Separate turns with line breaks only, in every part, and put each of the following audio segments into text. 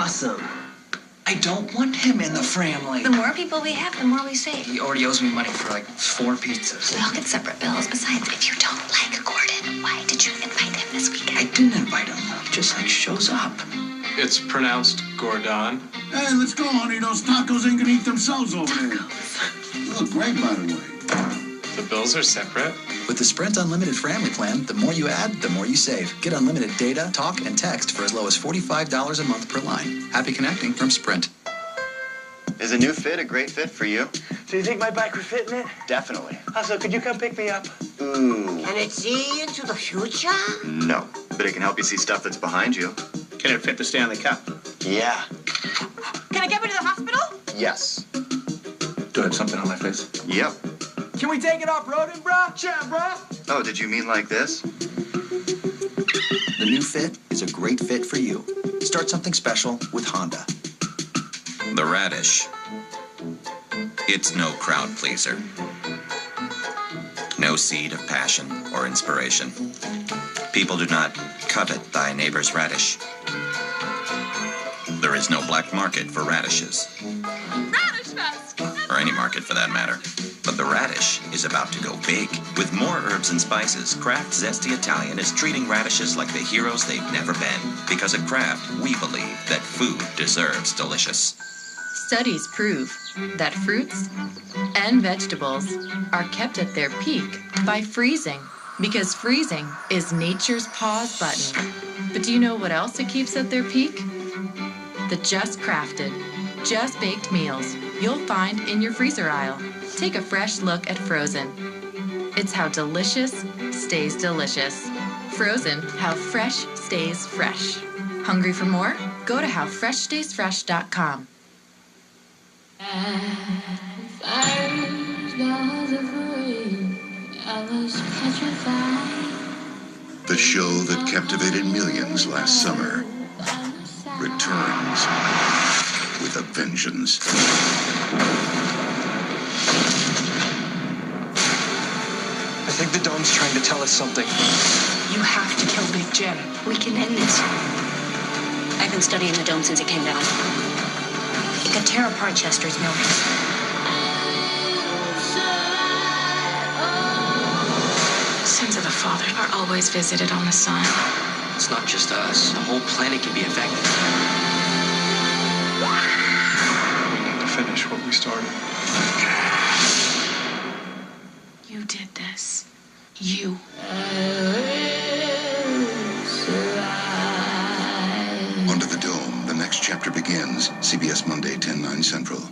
awesome. I don't want him in the family.
The more people we have, the more we save.
He already owes me money for like 4 pizzas.
We all get separate bills. Besides, if you don't like Gordon, why did you invite him this weekend?
I didn't invite him. He just like shows up.
It's pronounced Gordon.
Hey, let's go, honey. Those tacos ain't gonna eat themselves over there. You look great, by the way.
The bills are separate.
With the Sprint Unlimited family plan, the more you add, the more you save. Get unlimited data, talk, and text for as low as $45 a month per line. Happy connecting from Sprint.
Is a new fit a great fit for you?
Do you think my bike would fit in it?
Definitely.
Also, could you come pick me up?
Ooh.
Can it see into the future?
No, but it can help you see stuff that's behind you.
Can it fit the Stanley Cup?
Yeah.
Can I get me to the hospital?
Yes.
Do I have something on my face?
Yep.
Can we take it off-roading, brah? Yeah, brah.
Oh, did you mean like this?
The new Fit is a great fit for you. Start something special with Honda.
The radish. It's no crowd pleaser. No seed of passion or inspiration. People do not covet thy neighbor's radish. There is no black market for radishes.
Radish Fest!
Or any market for that matter. But the radish is about to go big. With more herbs and spices, Kraft Zesty Italian is treating radishes like the heroes they've never been. Because at Kraft, we believe that food deserves delicious.
Studies prove that fruits and vegetables are kept at their peak by freezing, because freezing is nature's pause button. But do you know what else it keeps at their peak? The just crafted, just baked meals you'll find in your freezer aisle. Take a fresh look at Frozen. It's how delicious stays delicious. Frozen, how fresh stays fresh. Hungry for more? Go to howfreshstaysfresh.com.
The show that captivated millions last summer returns with a vengeance.
I think the dome's trying to tell us something.
You have to kill Big Jim. We can end this. I've been studying the dome since it came down. It could tear apart Chester's mill. Sins of the father are always visited on the son.
It's not just us. The whole planet can be affected.
We need to finish what we started.
You did this. You.
Under the Dome, the next chapter begins. CBS Monday, 10/9 Central.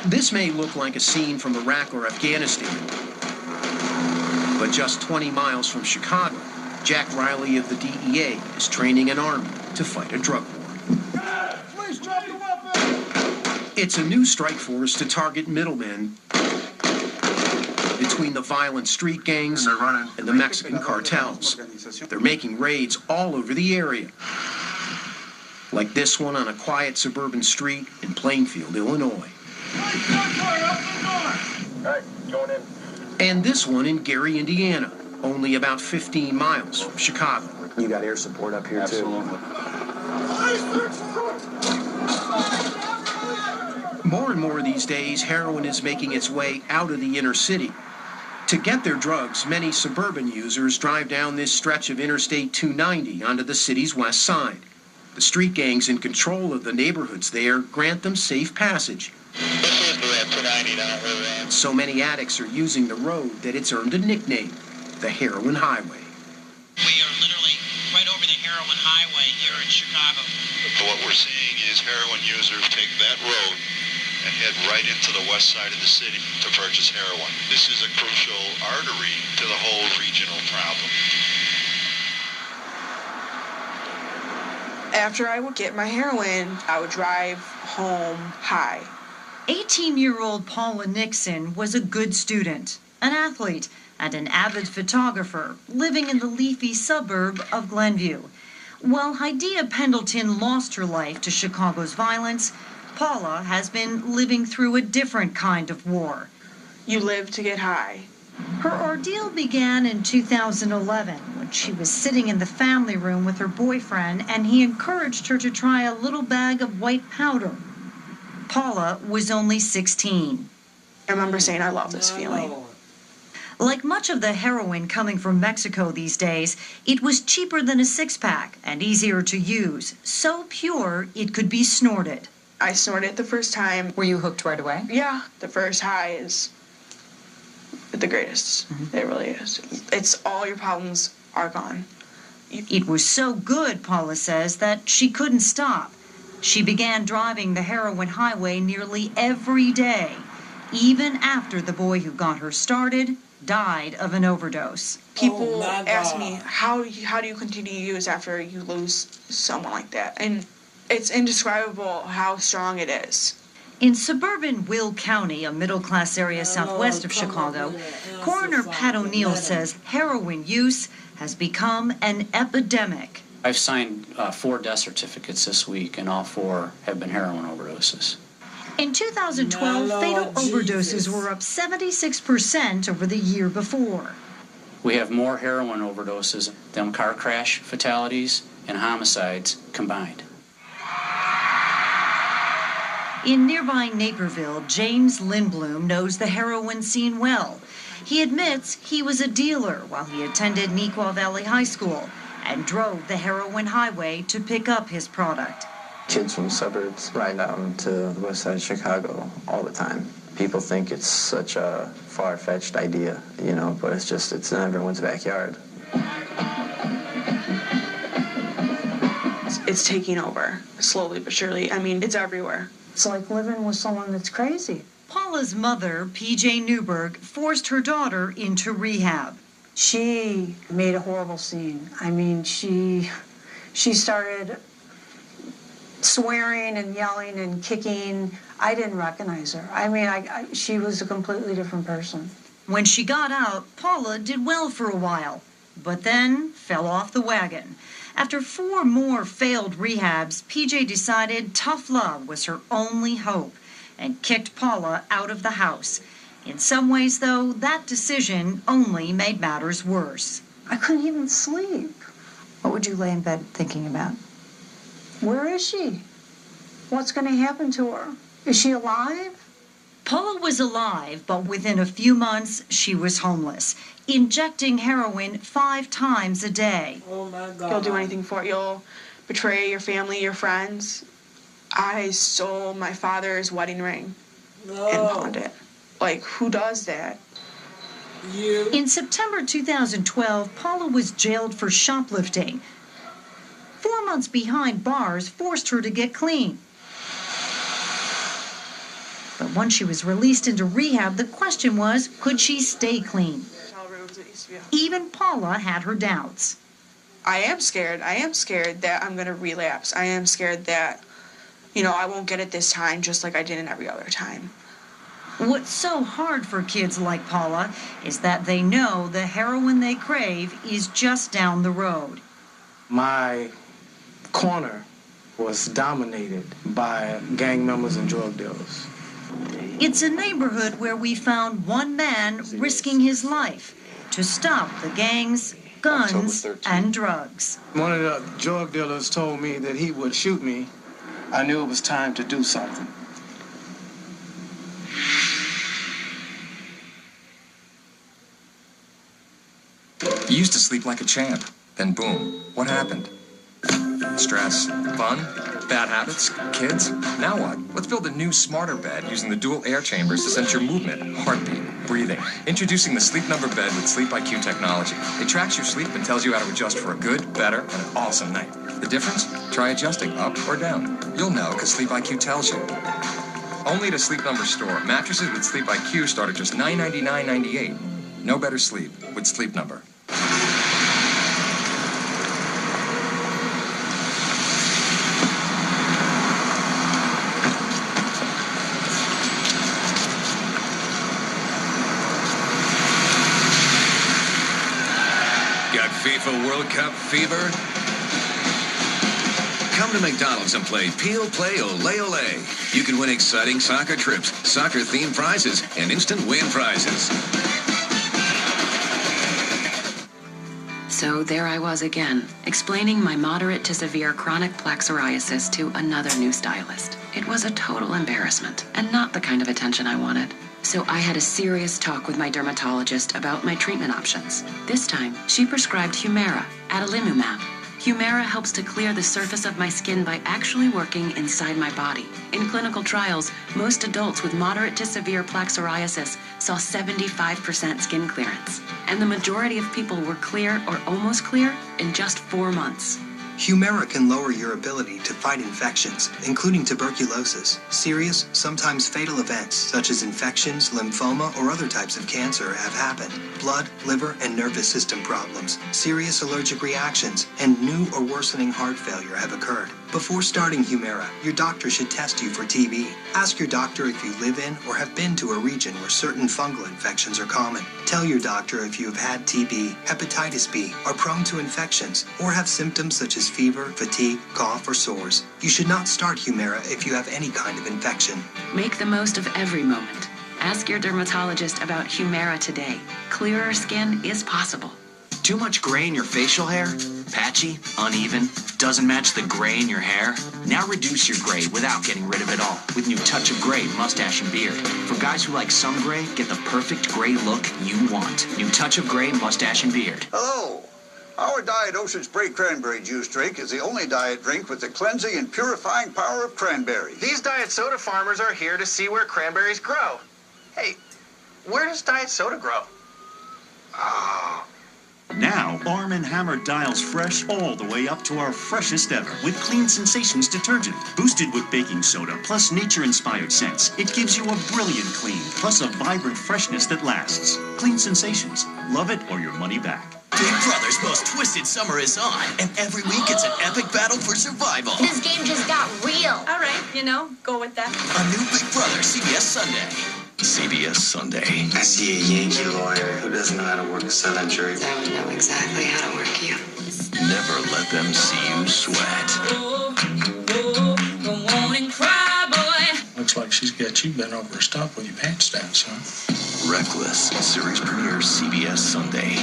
This may look like a scene from Iraq or Afghanistan, but just 20 miles from Chicago, Jack Riley of the DEA is training an army to fight a drug war.
Please drop your weapon!
It's a new strike force to target middlemen between the violent street gangs and the Mexican cartels. They're making raids all over the area, like this one on a quiet suburban street in Plainfield, Illinois. And this one in Gary, Indiana, only about 15 miles from Chicago.
You got air support up here, too.
More and more these days, heroin is making its way out of the inner city. To get their drugs, many suburban users drive down this stretch of Interstate 290 onto the city's west side. The street gangs in control of the neighborhoods there grant them safe passage. So many addicts are using the road that it's earned a nickname, the Heroin Highway.
We are literally right over the Heroin Highway here in Chicago.
What we're seeing is heroin users take that road and head right into the west side of the city to purchase heroin. This is a crucial artery to the whole regional problem.
After I would get my heroin, I would drive home high.
18-year-old Paula Nixon was a good student, an athlete, and an avid photographer living in the leafy suburb of Glenview. While Hydea Pendleton lost her life to Chicago's violence, Paula has been living through a different kind of war.
You live to get high.
Her ordeal began in 2011 when she was sitting in the family room with her boyfriend and he encouraged her to try a little bag of white powder. Paula was only 16.
I remember saying, I love this feeling.
Like much of the heroin coming from Mexico these days, it was cheaper than a six-pack and easier to use, so pure it could be snorted.
I snorted it the first time.
Were you hooked right away?
Yeah, the first high is the greatest. It really is. It's all your problems are gone.
It was so good, Paula says, that she couldn't stop. She began driving the heroin highway nearly every day, even after the boy who got her started died of an overdose.
People ask me, how do you continue to use after you lose someone like that? And it's indescribable how strong it is.
In suburban Will County, a middle-class area southwest of Chicago, Coroner Pat O'Neill says heroin use has become an epidemic.
I've signed 4 death certificates this week, and all 4 have been heroin overdoses.
In 2012, fatal overdoses were up 76% over the year before.
We have more heroin overdoses than car crash fatalities and homicides combined.
In nearby Naperville, James Lindblom knows the heroin scene well. He admits he was a dealer while he attended Neuqua Valley High School and drove the heroin highway to pick up his product.
Kids from suburbs ride down to the west side of Chicago all the time. People think it's such a far-fetched idea, you know, but it's in everyone's backyard.
It's taking over, slowly but surely. I mean, it's everywhere.
It's like living with someone that's crazy.
Paula's mother, P.J. Newberg, forced her daughter into rehab.
She made a horrible scene. I mean, she started swearing and yelling and kicking. I didn't recognize her. I mean, she was a completely different person.
When she got out, Paula did well for a while, but then fell off the wagon. After 4 more failed rehabs, PJ decided tough love was her only hope and kicked Paula out of the house. In some ways, though, that decision only made matters worse.
I couldn't even sleep.
What would you lay in bed thinking about?
Where is she? What's going to happen to her? Is she alive?
Paula was alive, but within a few months, she was homeless, injecting heroin 5 times a day.
Oh my God. You'll do anything for it. You'll betray your family, your friends. I stole my father's wedding ring and pawned it. Like, who does that?
You. In September 2012, Paula was jailed for shoplifting. 4 months behind bars forced her to get clean. But once she was released into rehab, the question was, could she stay clean? Even Paula had her doubts.
I am scared. I am scared that I'm going to relapse. I am scared that, I won't get it this time just like I did in every other time.
What's so hard for kids like Paula is that they know the heroin they crave is just down the road.
My corner was dominated by gang members and drug dealers.
It's a neighborhood where we found one man risking his life to stop the gangs, guns, and drugs.
One of the drug dealers told me that he would shoot me. I knew it was time to do something.
You used to sleep like a champ. Then boom, what happened? Stress, fun, bad habits, kids. Now what? Let's build a new, smarter bed using the dual air chambers to sense your movement, heartbeat, breathing. Introducing the Sleep Number bed with Sleep IQ technology. It tracks your sleep and tells you how to adjust for a good, better, and an awesome night. The difference? Try adjusting up or down. You'll know because Sleep IQ tells you. Only at a Sleep Number store. Mattresses with Sleep IQ start at just $999.98. No better sleep with Sleep Number.
FIFA World Cup fever? Come to McDonald's and play Peel Play Ole Ole. You can win exciting soccer trips, soccer-themed prizes, and instant win prizes.
So there I was again, explaining my moderate to severe chronic plaque psoriasis to another new stylist. It was a total embarrassment, and not the kind of attention I wanted. So I had a serious talk with my dermatologist about my treatment options. This time, she prescribed Humira, adalimumab. Humira helps to clear the surface of my skin by actually working inside my body. In clinical trials, most adults with moderate to severe plaque psoriasis saw 75% skin clearance. And the majority of people were clear or almost clear in just 4 months.
Humira can lower your ability to fight infections, including tuberculosis. Serious, sometimes fatal events, such as infections, lymphoma, or other types of cancer have happened. Blood, liver, and nervous system problems, serious allergic reactions, and new or worsening heart failure have occurred. Before starting Humira, your doctor should test you for TB. Ask your doctor if you live in or have been to a region where certain fungal infections are common. Tell your doctor if you have had TB, hepatitis B, are prone to infections, or have symptoms such as fever, fatigue, cough, or sores. You should not start Humira if you have any kind of infection.
Make the most of every moment. Ask your dermatologist about Humira today. Clearer skin is possible.
Too much gray in your facial hair? Patchy? Uneven? Doesn't match the gray in your hair? Now reduce your gray without getting rid of it all with new Touch of Gray Mustache and Beard. For guys who like some gray, get the perfect gray look you want. New Touch of Gray Mustache and Beard.
Hello. Our Diet Ocean Spray Cranberry Juice drink is the only diet drink with the cleansing and purifying power of cranberries.
These diet soda farmers are here to see where cranberries grow. Hey, where does diet soda grow? Oh.
Now, Arm & Hammer dials fresh all the way up to our freshest ever with Clean Sensations detergent. Boosted with baking soda plus nature-inspired scents, it gives you a brilliant clean plus a vibrant freshness that lasts. Clean Sensations. Love it or your money back.
Big Brother's most twisted summer is on, and every week it's an epic battle for survival.
This game just got real.
All right, go with that.
A new Big Brother CBS Sunday. CBS Sunday.
I see a Yankee lawyer who doesn't know how to work a Southern jury.
I would know exactly how to work you.
Never let them see you sweat.
Go on and cry, boy.
Looks like she's got you bent over a stump with your pants down, son.
Reckless. Series premiere CBS Sunday.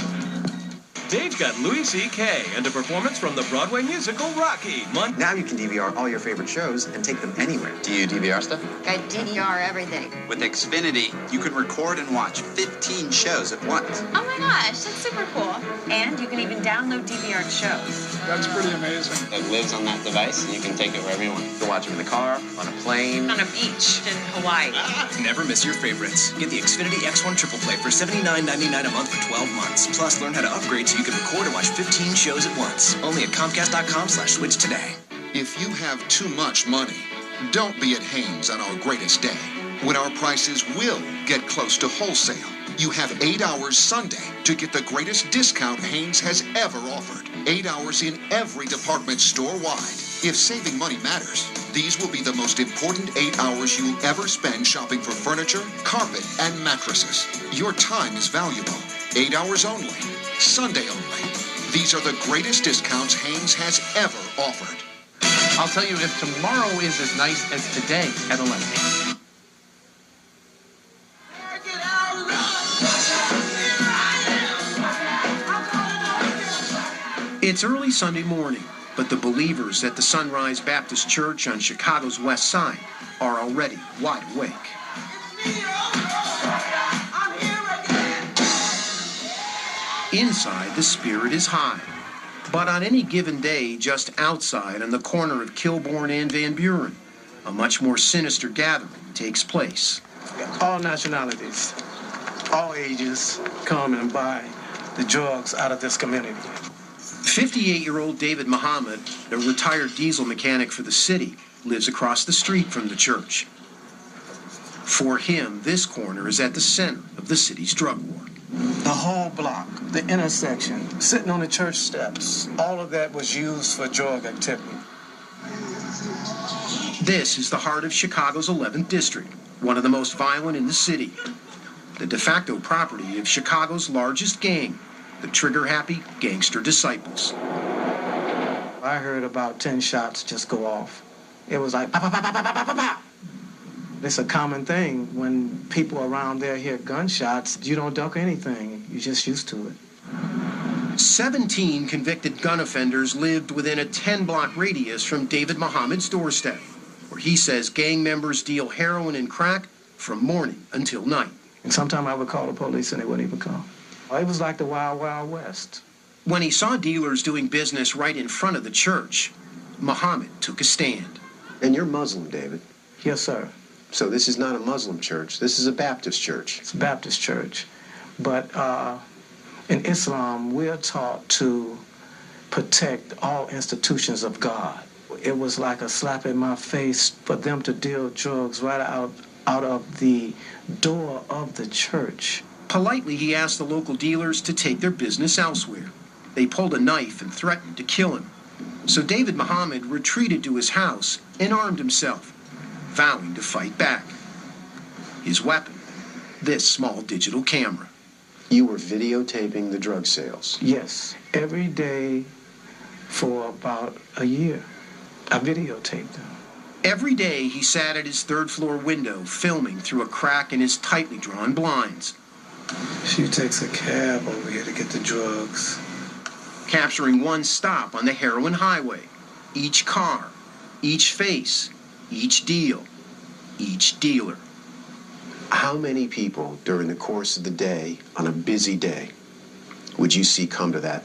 Dave's got Louis C.K. and a performance from the Broadway musical Rocky.
Now you can DVR all your favorite shows and take them anywhere. Do you DVR stuff?
I DVR everything.
With Xfinity, you can record and watch 15 shows at once.
Oh my gosh, that's super cool.
And you can even download DVR shows.
That's pretty amazing.
It lives on that device, and you can take it wherever you want. You can watch them in the car, on a plane.
On a beach in Hawaii.
Never miss your favorites. Get the Xfinity X1 Triple Play for $79.99 a month for 12 months. Plus, learn how to upgrade so you can record and watch 15 shows at once. Only at Comcast.com/switch today.
If you have too much money, don't be at Hanes on our greatest day, when our prices will get close to wholesale. You have 8 hours Sunday to get the greatest discount Hanes has ever offered. 8 hours in every department store-wide. If saving money matters, these will be the most important 8 hours you'll ever spend shopping for furniture, carpet, and mattresses. Your time is valuable. 8 hours only. Sunday only. These are the greatest discounts Hanes has ever offered.
I'll tell you if tomorrow is as nice as today at 11. It's early Sunday morning, but the believers at the Sunrise Baptist Church on Chicago's west side are already wide awake. Inside, the spirit is high. But on any given day, just outside on the corner of Kilbourne and Van Buren, a much more sinister gathering takes place.
All nationalities, all ages come and buy the drugs out of this community.
58-year-old David Muhammad, a retired diesel mechanic for the city, lives across the street from the church. For him, this corner is at the center of the city's drug war.
The whole block, the intersection, sitting on the church steps, all of that was used for drug activity.
This is the heart of Chicago's 11th district, one of the most violent in the city. The de facto property of Chicago's largest gang, the trigger-happy Gangster Disciples.
I I heard about 10 shots just go off. It was like, pop, pop, pop, pop, pop, pop, pop, pop. It's a common thing. When people around there hear gunshots, you don't duck anything. You're just used to it.
17 convicted gun offenders lived within a 10-block radius from David Muhammad's doorstep, where he says gang members deal heroin and crack from morning until night.
And sometimes I would call the police and they wouldn't even come. It was like the Wild, Wild West.
When he saw dealers doing business right in front of the church, Muhammad took a stand.
And you're Muslim, David?
Yes, sir.
So this is not a Muslim church. This is a Baptist church.
It's a Baptist church. But in Islam, we're taught to protect all institutions of God. It was like a slap in my face for them to deal drugs right out of the door of the church.
Politely, he asked the local dealers to take their business elsewhere. They pulled a knife and threatened to kill him. So David Muhammad retreated to his house and armed himself, vowing to fight back. His weapon, this small digital camera.
You were videotaping the drug sales?
Yes, every day for about a year. I videotaped them.
Every day he sat at his third-floor window, filming through a crack in his tightly drawn blinds.
She takes a cab over here to get the drugs.
Capturing one stop on the heroin highway. Each car, each face, each deal, each dealer.
How many people during the course of the day, on a busy day, would you see come to that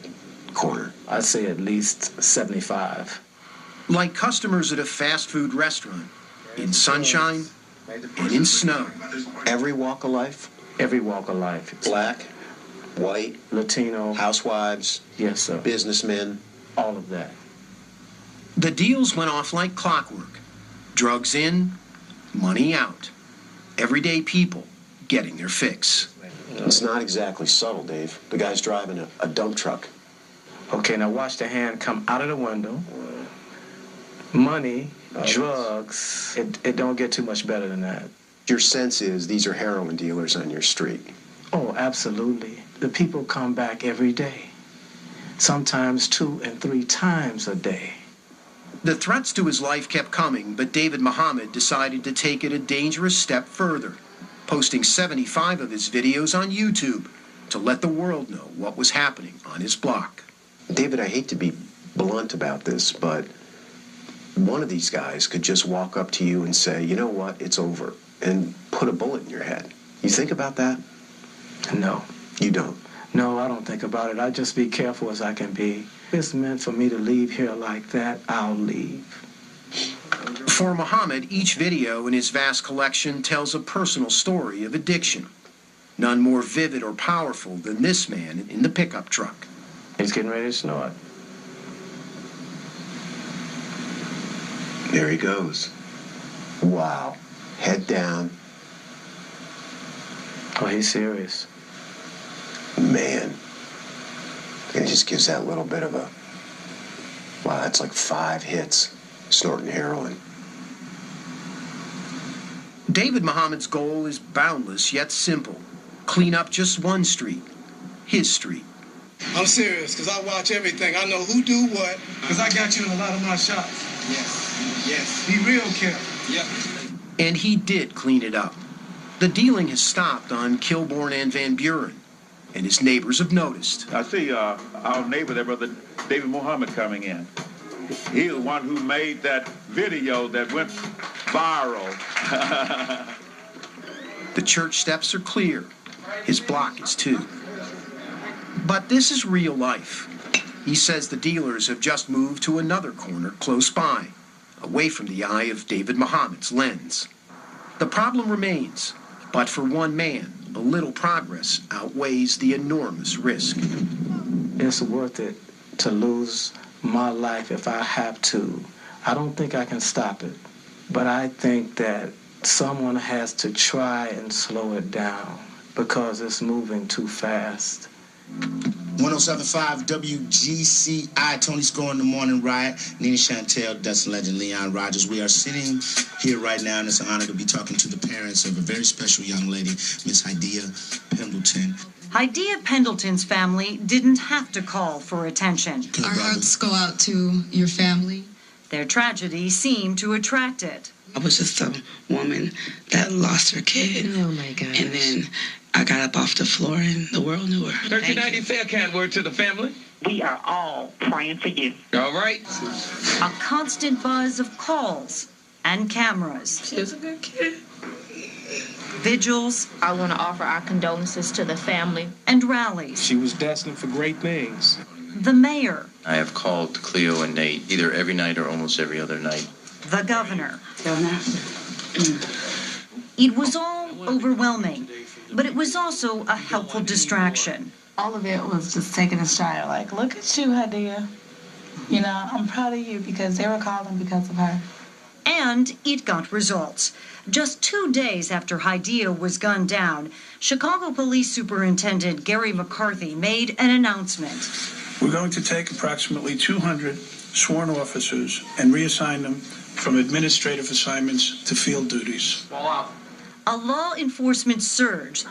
corner?
I'd say at least 75.
Like customers at a fast food restaurant, in sunshine and in snow.
Every walk of life?
Every walk of life.
Black, white,
Latino,
housewives,
yes, sir,
businessmen,
all of that.
The deals went off like clockwork. Drugs in, money out. Everyday people getting their fix.
It's not exactly subtle, Dave. The guy's driving a dump truck.
Okay, now watch the hand come out of the window. Money, drugs, it don't get too much better than that.
Your sense is these are heroin dealers on your street.
Oh, absolutely. The people come back every day, sometimes 2 and 3 times a day.
The threats to his life kept coming, but David Muhammad decided to take it a dangerous step further, posting 75 of his videos on YouTube to let the world know what was happening on his block.
David, I hate to be blunt about this, but one of these guys could just walk up to you and say, you know what, it's over, and put a bullet in your head. You think about that?
No.
You don't?
No, I don't think about it. I just be careful as I can be. If it's meant for me to leave here like that, I'll leave.
For Muhammad, each video in his vast collection tells a personal story of addiction. None more vivid or powerful than this man in the pickup truck.
He's getting ready to snort.
There he goes. Wow. Head down.
Oh, he's serious.
Man. And he just gives that little bit of a... Wow, that's like 5 hits snorting heroin.
David Muhammad's goal is boundless yet simple. Clean up just one street. His street.
I'm serious, because I watch everything. I know who do what, because I got you in a lot of my shots. Yes, yes. Be real careful. Yep.
And he did clean it up. The dealing has stopped on Kilbourne and Van Buren, and his neighbors have noticed.
I see our neighbor there, Brother David Muhammad, coming in. He's the one who made that video that went viral.
The church steps are clear. His block is too. But this is real life. He says the dealers have just moved to another corner close by, away from the eye of David Muhammad's lens. The problem remains, but for one man, a little progress outweighs the enormous risk.
It's worth it to lose my life if I have to. I don't think I can stop it, but I think that someone has to try and slow it down because it's moving too fast.
107.5 WGCI, Tony Score in the Morning Riot, Nina Chantel, Dustin Legend, Leon Rogers. We are sitting here right now, and it's an honor to be talking to the parents of a very special young lady, Miss Hydea Pendleton.
Hydea Pendleton's family didn't have to call for attention.
Our hearts go out to your family.
Their tragedy seemed to attract it.
I was just a woman that lost her kid.
Oh, my gosh.
And then I got up off the floor and the world knew her.
1390 Faircant word to the family.
We are all praying for you.
All right.
A constant buzz of calls and cameras.
She was a good kid.
Vigils.
I want to offer our condolences to the family.
And rallies.
She was destined for great things.
The mayor.
I have called Cleo and Nate either every night or almost every other night.
The governor. It was all overwhelming, but it was also a helpful distraction.
All of it was just taking a stride. Like, look at you, Hydea. You know, I'm proud of you because they were calling because of her.
And it got results. Just 2 days after Hydea was gunned down, Chicago Police Superintendent Gary McCarthy made an announcement.
We're going to take approximately 200 sworn officers and reassign them from administrative assignments to field duties.
A law enforcement surge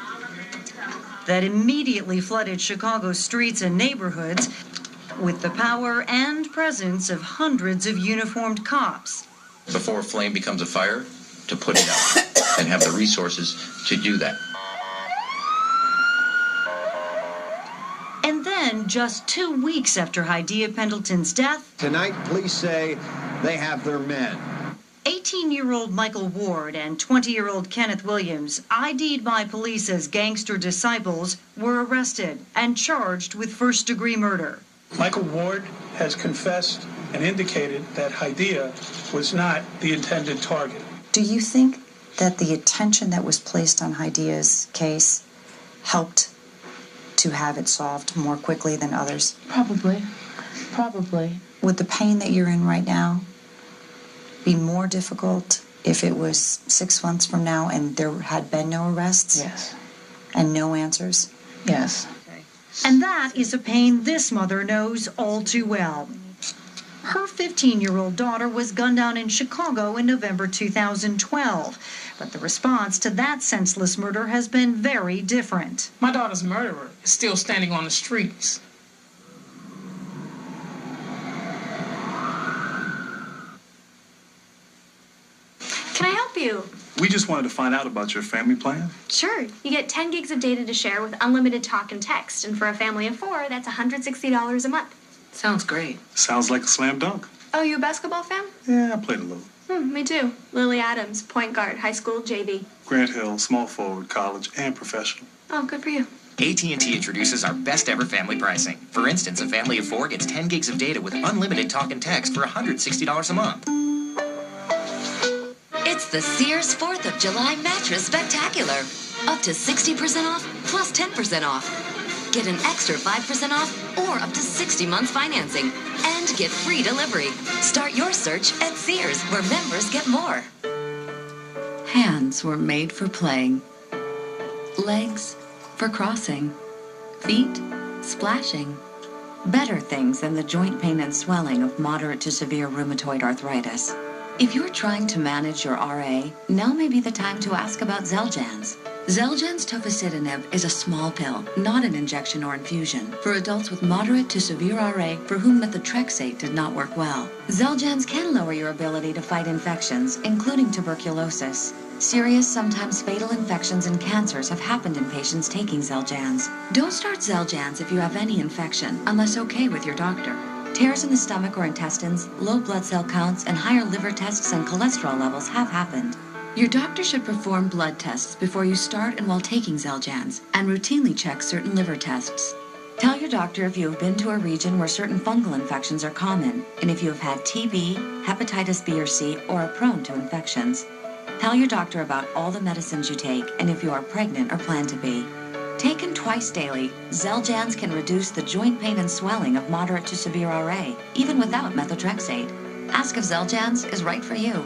that immediately flooded Chicago's streets and neighborhoods with the power and presence of hundreds of uniformed cops.
Before a flame becomes a fire, to put it out and have the resources to do that.
And then, just 2 weeks after Hydea Pendleton's death,
tonight, police say they have their men.
18-year-old Michael Ward and 20-year-old Kenneth Williams, ID'd by police as gangster disciples, were arrested and charged with first-degree murder.
Michael Ward has confessed and indicated that Hydea was not the intended target.
Do you think that the attention that was placed on Hydea's case helped to have it solved more quickly than others?
Probably.
Would the pain that you're in right now be more difficult if it was 6 months from now and there had been no arrests?
Yes.
And no answers?
Yes.
And that is a pain this mother knows all too well. Her 15-year-old daughter was gunned down in Chicago in November 2012. But the response to that senseless murder has been very different.
My daughter's murderer is still standing on the streets.
Can I help you?
We just wanted to find out about your family plan.
Sure. You get 10 gigs of data to share with unlimited talk and text. And for a family of 4, that's $160 a month.
Sounds great.
Sounds like a slam dunk.
Oh, you a basketball fan?
Yeah, I played a little.
Me too. Lily Adams, point guard, high school, JV.
Grant Hill, small forward, college, and professional.
Oh, good for you.
AT&T introduces our best ever family pricing. For instance, a family of 4 gets 10 gigs of data with unlimited talk and text for $160 a month.
It's the Sears 4th of July Mattress Spectacular. Up to 60% off, plus 10% off. Get an extra 5% off, or up to 60 months financing. And get free delivery. Start your search at Sears, where members get more.
Hands were made for playing. Legs for crossing. Feet, splashing. Better things than the joint pain and swelling of moderate to severe rheumatoid arthritis. If you're trying to manage your RA, now may be the time to ask about Xeljanz. Xeljanz tofacitinib is a small pill, not an injection or infusion, for adults with moderate to severe RA for whom methotrexate did not work well. Xeljanz can lower your ability to fight infections, including tuberculosis. Serious, sometimes fatal infections and cancers have happened in patients taking Xeljanz. Don't start Xeljanz if you have any infection, unless okay with your doctor. Tears in the stomach or intestines, low blood cell counts, and higher liver tests and cholesterol levels have happened. Your doctor should perform blood tests before you start and while taking Xeljanz, and routinely check certain liver tests. Tell your doctor if you have been to a region where certain fungal infections are common, and if you have had TB, hepatitis B or C, or are prone to infections. Tell your doctor about all the medicines you take, and if you are pregnant or plan to be. Taken twice daily, Xeljanz can reduce the joint pain and swelling of moderate to severe RA, even without methotrexate. Ask if Xeljanz is right for you.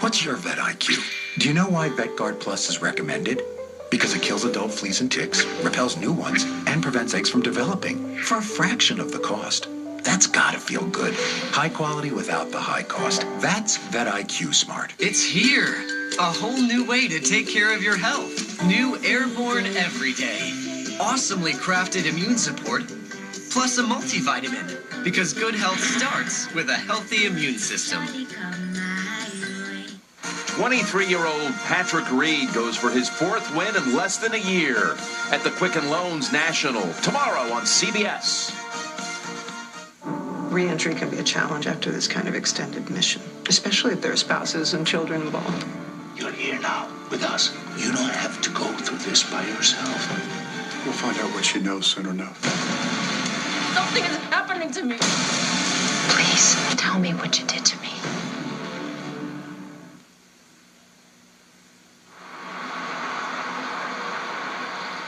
What's your vet IQ? Do you know why VetGuard Plus is recommended? Because it kills adult fleas and ticks, repels new ones, and prevents eggs from developing for a fraction of the cost. That's gotta feel good. High quality without the high cost. That's Vet IQ Smart.
It's here. A whole new way to take care of your health. New Airborne Everyday. awesomely crafted immune support, plus a multivitamin, because good health starts with a healthy immune system.
23-year-old Patrick Reed goes for his 4th win in less than a year at the Quicken Loans National tomorrow on CBS.
Re-entry can be a challenge after this kind of extended mission, especially if there are spouses and children involved.
You're here now with us. You don't have to go through this by yourself.
We'll find out what she knows soon enough.
Something is happening to me.
Please, tell me what you did to me.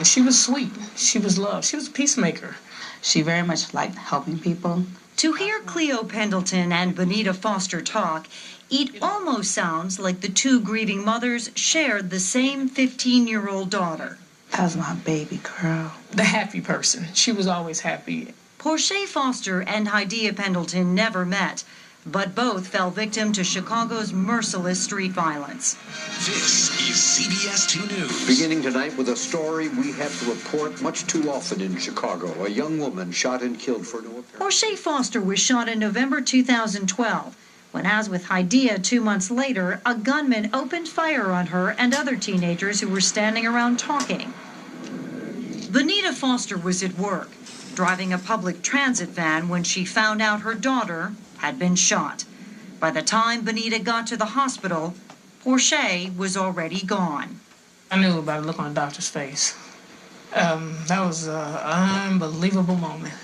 She was sweet. She was loved. She was a peacemaker. She very much liked helping people.
To hear Cleo Pendleton and Bonita Foster talk, it almost sounds like the two grieving mothers shared the same 15-year-old daughter.
That was my baby girl. The happy person. She was always happy.
Portia Foster and Hydea Pendleton never met, but both fell victim to Chicago's merciless street violence.
This is CBS 2 News.
Beginning tonight with a story we have to report much too often in Chicago. A young woman shot and killed for no apparent.
Portia Foster was shot in November 2012, when, as with Hydea 2 months later, a gunman opened fire on her and other teenagers who were standing around talking. Bonita Foster was at work, driving a public transit van when she found out her daughter had been shot. By the time Bonita got to the hospital, Portia was already gone.
I knew by the look on the doctor's face. That was an unbelievable moment.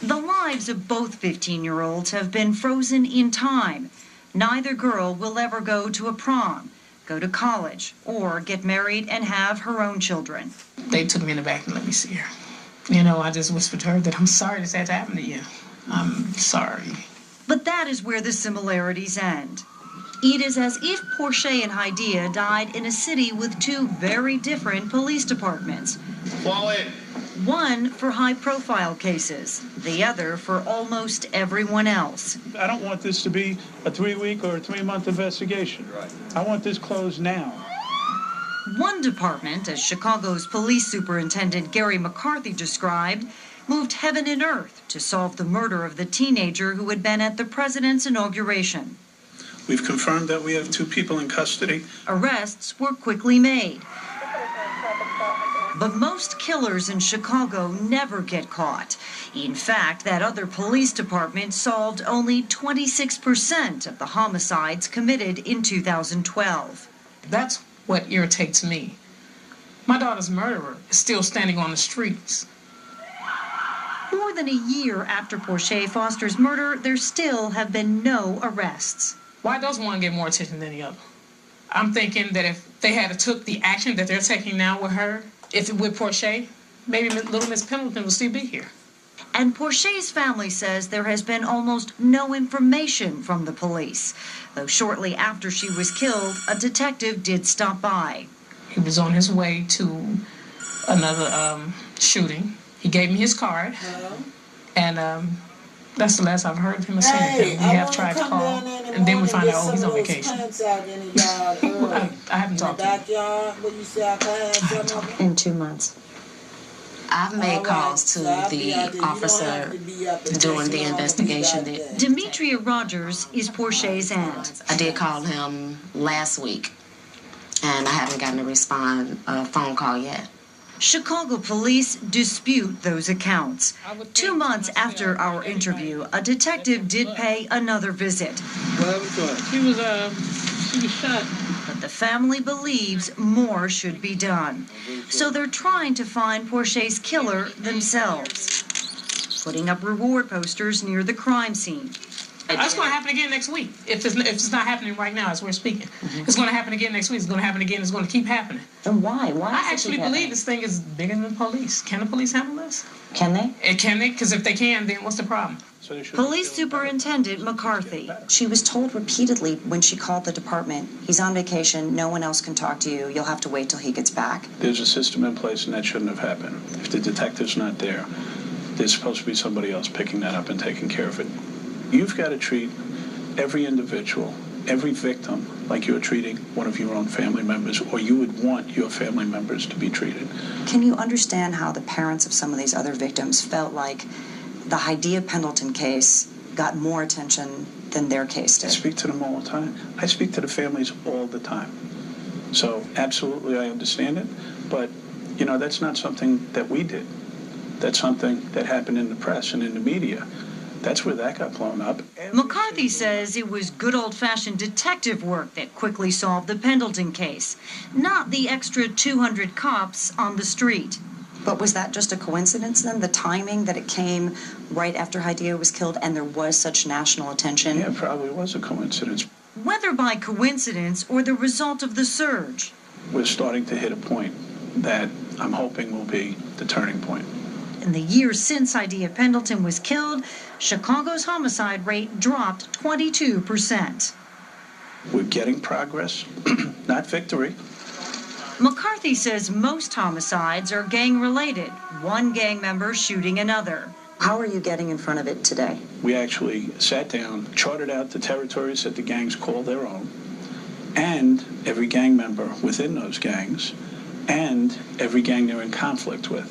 The lives of both 15-year-olds have been frozen in time. Neither girl will ever go to a prom, go to college, or get married and have her own children.
They took me in the back and let me see her. You know, I just whispered to her that I'm sorry this had to happen to you. I'm sorry.
But that is where the similarities end. It is as if Portia and Hydea died in a city with two very different police departments.
Forward.
One for high-profile cases, the other for almost everyone else.
I don't want this to be a 3-week or a 3-month investigation. Right. I want this closed now.
One department, as Chicago's police superintendent Gary McCarthy described, moved heaven and earth to solve the murder of the teenager who had been at the president's inauguration.
We've confirmed that we have 2 people in custody.
Arrests were quickly made. But most killers in Chicago never get caught. In fact, that other police department solved only 26% of the homicides committed in 2012.
That's what irritates me. My daughter's murderer is still standing on the streets.
More than a year after Portia Foster's murder, there still have been no arrests.
Why does one get more attention than the other? I'm thinking that if they had took the action that they're taking now with her, if it with Portia, maybe little Miss Pendleton will still be here.
And Portia's family says there has been almost no information from the police, though shortly after she was killed, a detective did stop by.
He was on his way to another shooting. He gave me his card, and that's the last I've heard of him or seen anything. We have tried to call, and then we find out, oh, he's on vacation. I haven't talked to him.
In 2 months.
I've made calls to the officer doing the investigation.
Demetria Rogers is Portia's aunt.
I did call him last week, and I haven't gotten a phone call yet.
Chicago police dispute those accounts. 2 months after our interview, a detective did pay another visit.
She was shot.
But the family believes more should be done. So they're trying to find Portia's killer themselves, putting up reward posters near the crime scene.
That's going to happen again next week. If it's not happening right now as we're speaking. It's going to happen again next week. It's going to happen again. It's going to keep happening.
And why? Why?
I actually believe this thing is bigger than the police. Can the police handle this?
Can they?
Can they? Because if they can, then what's the problem?
Police Superintendent McCarthy.
She was told repeatedly when she called the department, he's on vacation, no one else can talk to you, you'll have to wait till he gets back.
There's a system in place, and that shouldn't have happened. If the detective's not there, there's supposed to be somebody else picking that up and taking care of it. You've got to treat every individual every victim like you're treating one of your own family members, or you would want your family members to be treated.
Can you understand how the parents of some of these other victims felt like the Hydea Pendleton case got more attention than their case did?
I speak to them all the time. I speak to the families all the time. So absolutely I understand it, but that's not something that we did. That's something that happened in the press and in the media. That's where that got blown up.
McCarthy says it was good old-fashioned detective work that quickly solved the Pendleton case, not the extra 200 cops on the street.
But was that just a coincidence then, the timing that it came right after Hydea was killed and there was such national attention?
Yeah, it probably was a coincidence.
Whether by coincidence or the result of the surge.
We're starting to hit a point that I'm hoping will be the turning point.
In the years since Hydea Pendleton was killed, Chicago's homicide rate dropped 22%.
We're getting progress, not victory.
McCarthy says most homicides are gang-related, one gang member shooting another.
How are you getting in front of it today?
We actually sat down, charted out the territories that the gangs call their own, and every gang member within those gangs, and every gang they're in conflict with.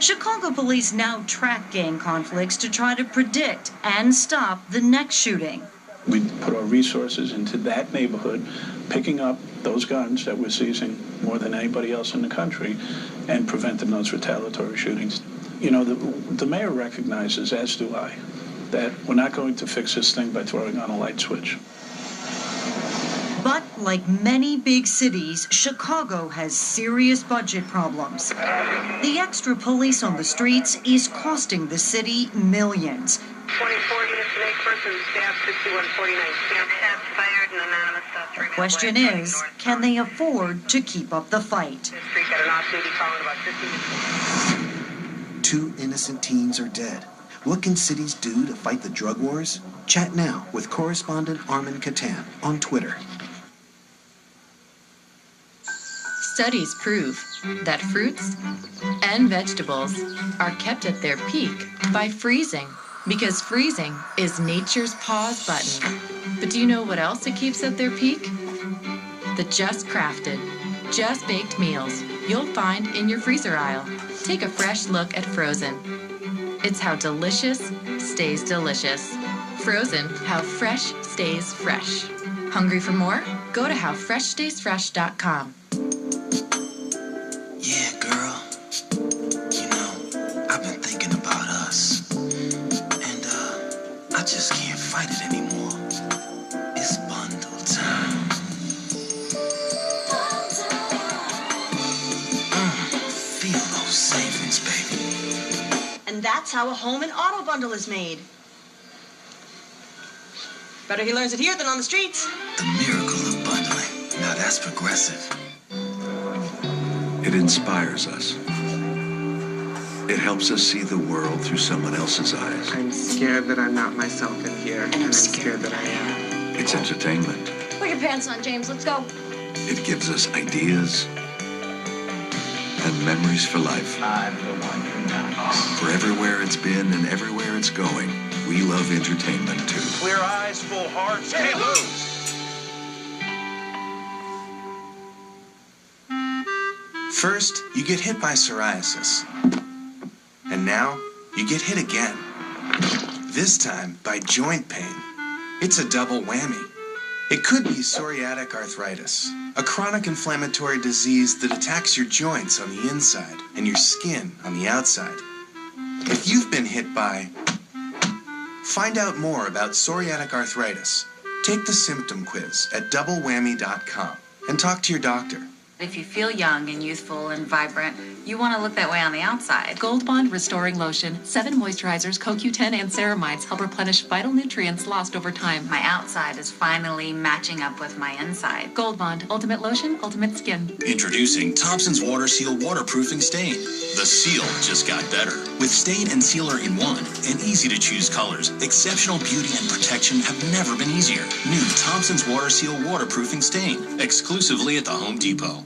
Chicago police now track gang conflicts to try to predict and stop the next shooting.
We put our resources into that neighborhood, picking up those guns that we're seizing more than anybody else in the country and preventing those retaliatory shootings. The mayor recognizes, as do I, that we're not going to fix this thing by throwing on a light switch.
But like many big cities, Chicago has serious budget problems. The extra police on the streets is costing the city millions.
24 minutes to make person, staff 6149. Staff fired and anonymous stuff.
The question is, can they afford to keep up the fight?
Got an off-duty call in about 15 minutes.
2 innocent teens are dead. What can cities do to fight the drug wars? Chat now with correspondent Armin Katan on Twitter.
Studies prove that fruits and vegetables are kept at their peak by freezing, because freezing is nature's pause button. But do you know what else it keeps at their peak? The just crafted, just baked meals you'll find in your freezer aisle. Take a fresh look at Frozen. It's how delicious stays delicious. Frozen, how fresh stays fresh. Hungry for more? Go to howfreshstaysfresh.com.
Yeah, girl. I've been thinking about us. And, I just can't fight it anymore. It's bundle time. Feel those savings, baby.
And that's how a home and auto bundle is made. Better he learns it here than on the streets.
The miracle of bundling. Now that's progressive.
It inspires us. It helps us see the world through someone else's eyes.
I'm scared that I'm not myself in here, and I'm scared that I am.
It's entertainment.
Put your pants on, James. Let's go.
It gives us ideas and memories for life.
I'm the one who knocks.
For everywhere it's been and everywhere it's going, we love entertainment too.
Clear eyes, full hearts, can't lose.
First, you get hit by psoriasis. And now, you get hit again. This time, by joint pain. It's a double whammy. It could be psoriatic arthritis, a chronic inflammatory disease that attacks your joints on the inside and your skin on the outside. If you've been hit by... Find out more about psoriatic arthritis. Take the symptom quiz at doublewhammy.com and talk to your doctor.
If you feel young and youthful and vibrant, you want to look that way on the outside. Gold Bond Restoring Lotion, 7 moisturizers, CoQ10, and ceramides help replenish vital nutrients lost over time. My outside is finally matching up with my inside. Gold Bond, Ultimate Lotion, Ultimate Skin.
Introducing Thompson's Water Seal Waterproofing Stain. The seal just got better. With stain and sealer in one and easy-to-choose colors, exceptional beauty and protection have never been easier. New Thompson's Water Seal Waterproofing Stain, exclusively at the Home Depot.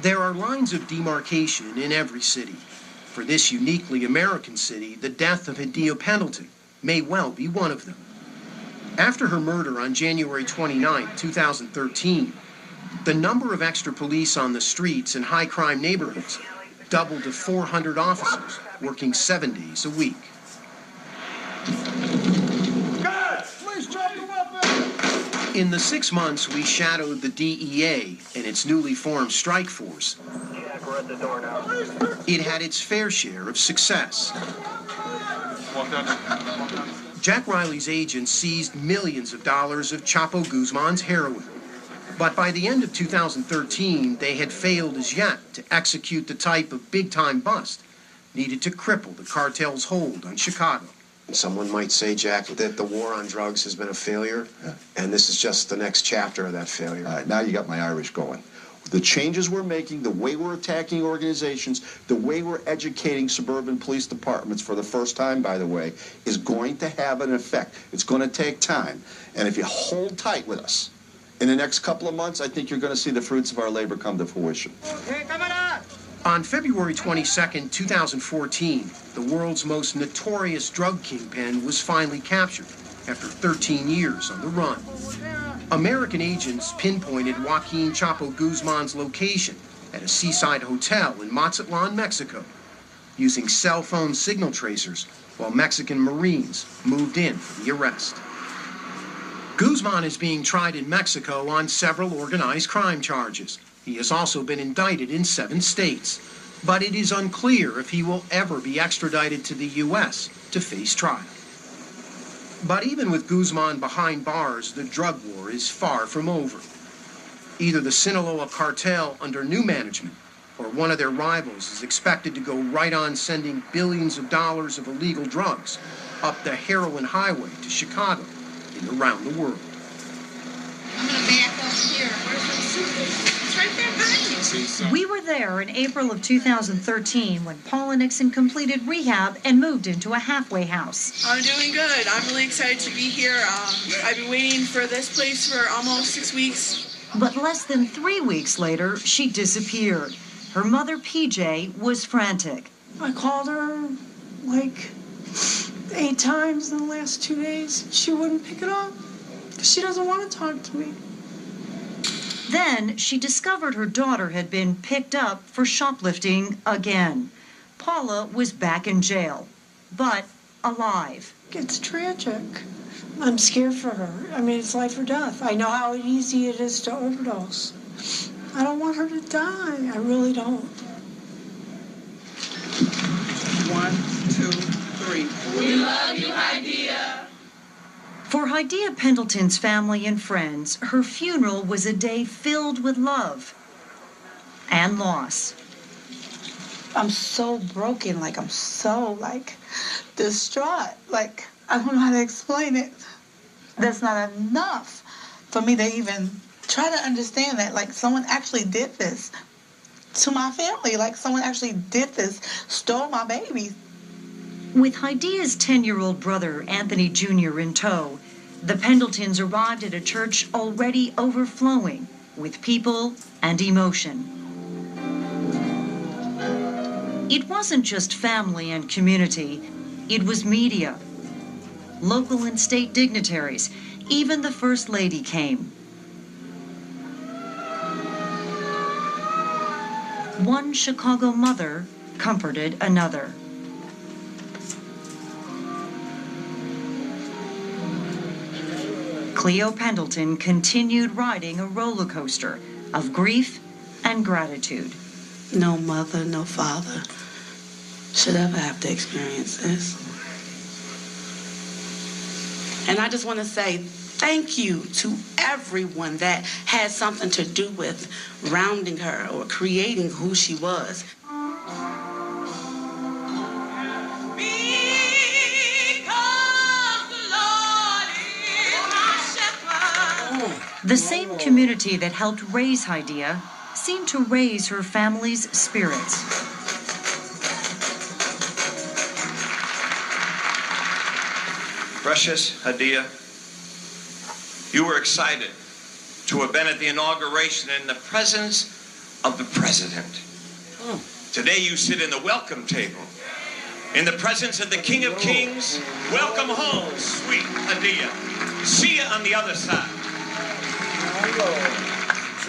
There are lines of demarcation in every city. For this uniquely American city, the death of Hadia Pendleton may well be one of them. After her murder on January 29, 2013, the number of extra police on the streets in high-crime neighborhoods doubled to 400 officers working 7 days a week. In the 6 months we shadowed the DEA and its newly formed strike force, it had its fair share of success. Jack Riley's agents seized millions of dollars of Chapo Guzman's heroin. But by the end of 2013, they had failed as yet to execute the type of big-time bust needed to cripple the cartel's hold on Chicago.
Someone might say, Jack, that the war on drugs has been a failure, and this is just the next chapter of that failure.
All right, now you got my Irish going. The changes we're making, the way we're attacking organizations, the way we're educating suburban police departments for the first time, by the way, is going to have an effect. It's going to take time. And if you hold tight with us, in the next couple of months, I think you're going to see the fruits of our labor come to fruition.
On February 22, 2014, the world's most notorious drug kingpin was finally captured after 13 years on the run. American agents pinpointed Joaquin Chapo Guzman's location at a seaside hotel in Mazatlan, Mexico, using cell phone signal tracers while Mexican Marines moved in for the arrest. Guzman is being tried in Mexico on several organized crime charges. He has also been indicted in 7 states, but it is unclear if he will ever be extradited to the U.S. to face trial. But even with Guzman behind bars, the drug war is far from over. Either the Sinaloa cartel under new management or one of their rivals is expected to go right on sending billions of dollars of illegal drugs up the heroin highway to Chicago and around the world.
I'm going to back up here. Where's the suitcase? It's right there behind you.
We were there in April of 2013 when Paula Nixon completed rehab and moved into a halfway house.
I'm doing good. I'm really excited to be here. I've been waiting for this place for almost 6 weeks.
But less than 3 weeks later, she disappeared. Her mother, PJ, was frantic.
I called her like 8 times in the last 2 days. She wouldn't pick it up because she doesn't want to talk to me.
Then she discovered her daughter had been picked up for shoplifting again. Paula was back in jail, but alive.
It's tragic. I'm scared for her. I mean, it's life or death. I know how easy it is to overdose. I don't want her to die. I really don't.
1, 2, 3. We love you, Hadia.
For Hadia Pendleton's family and friends, her funeral was a day filled with love and loss.
I'm so broken, I'm so distraught. I don't know how to explain it. That's not enough for me to even try to understand that, someone actually did this to my family. Someone actually did this, stole my baby.
With Hadia's 10-year-old brother, Anthony Jr., in tow, the Pendletons arrived at a church already overflowing with people and emotion. It wasn't just family and community, it was media, local and state dignitaries, even the First Lady came. One Chicago mother comforted another. Cleo Pendleton continued riding a roller coaster of grief and gratitude.
No mother, no father should ever have to experience this. And I just want to say thank you to everyone that had something to do with rounding her or creating who she was.
The same community that helped raise Hadia seemed to raise her family's spirits.
Precious Hadia, you were excited to have been at the inauguration in the presence
of the president. Today you sit in the welcome table. In the presence of the King of Kings, welcome home, sweet Adia. See you on the other side.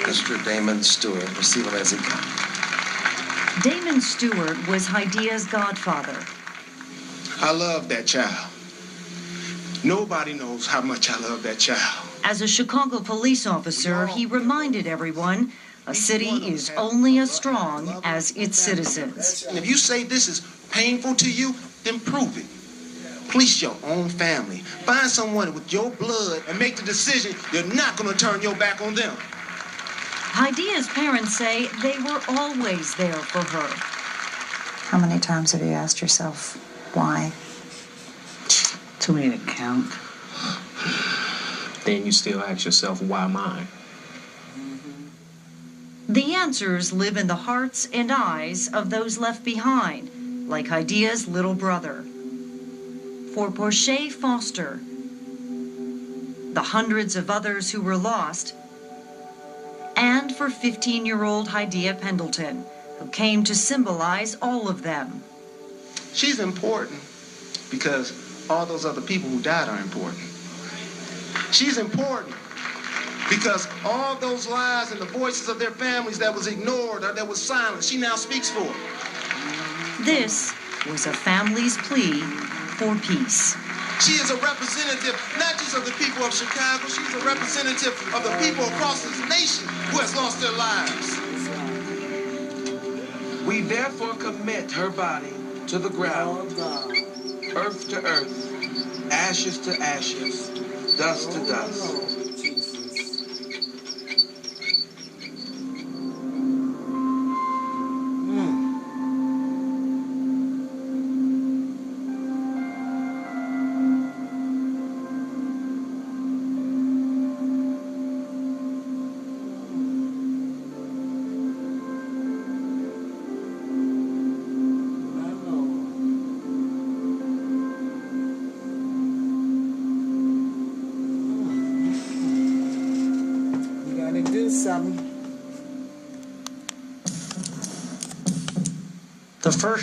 Mr. Damon Stewart, receive him as he comes.
Damon Stewart was Hydea's godfather.
I love that child. Nobody knows how much I love that child.
As a Chicago police officer, he reminded everyone a city is only as strong as its citizens.
And if you say this is painful to you, then prove it. Police your own family. Find someone with your blood and make the decision you're not going to turn your back on them.
Hydea's parents say they were always there for her.
How many times have you asked yourself why?
Too many to count. Then you still ask yourself, why mine?
The answers live in the hearts and eyes of those left behind, like Hydea's little brother. For Portia Foster, the hundreds of others who were lost, and for 15-year-old Hydea Pendleton, who came to symbolize all of them.
She's important because all those other people who died are important. She's important because all those lives and the voices of their families that was ignored or that was silenced, she now speaks for.
This was a family's plea for peace.
She is a representative, not just of the people of Chicago, she's a representative of the people across this nation who has lost their lives.
We therefore commit her body to the ground, earth to earth, ashes to ashes, dust to dust.
The first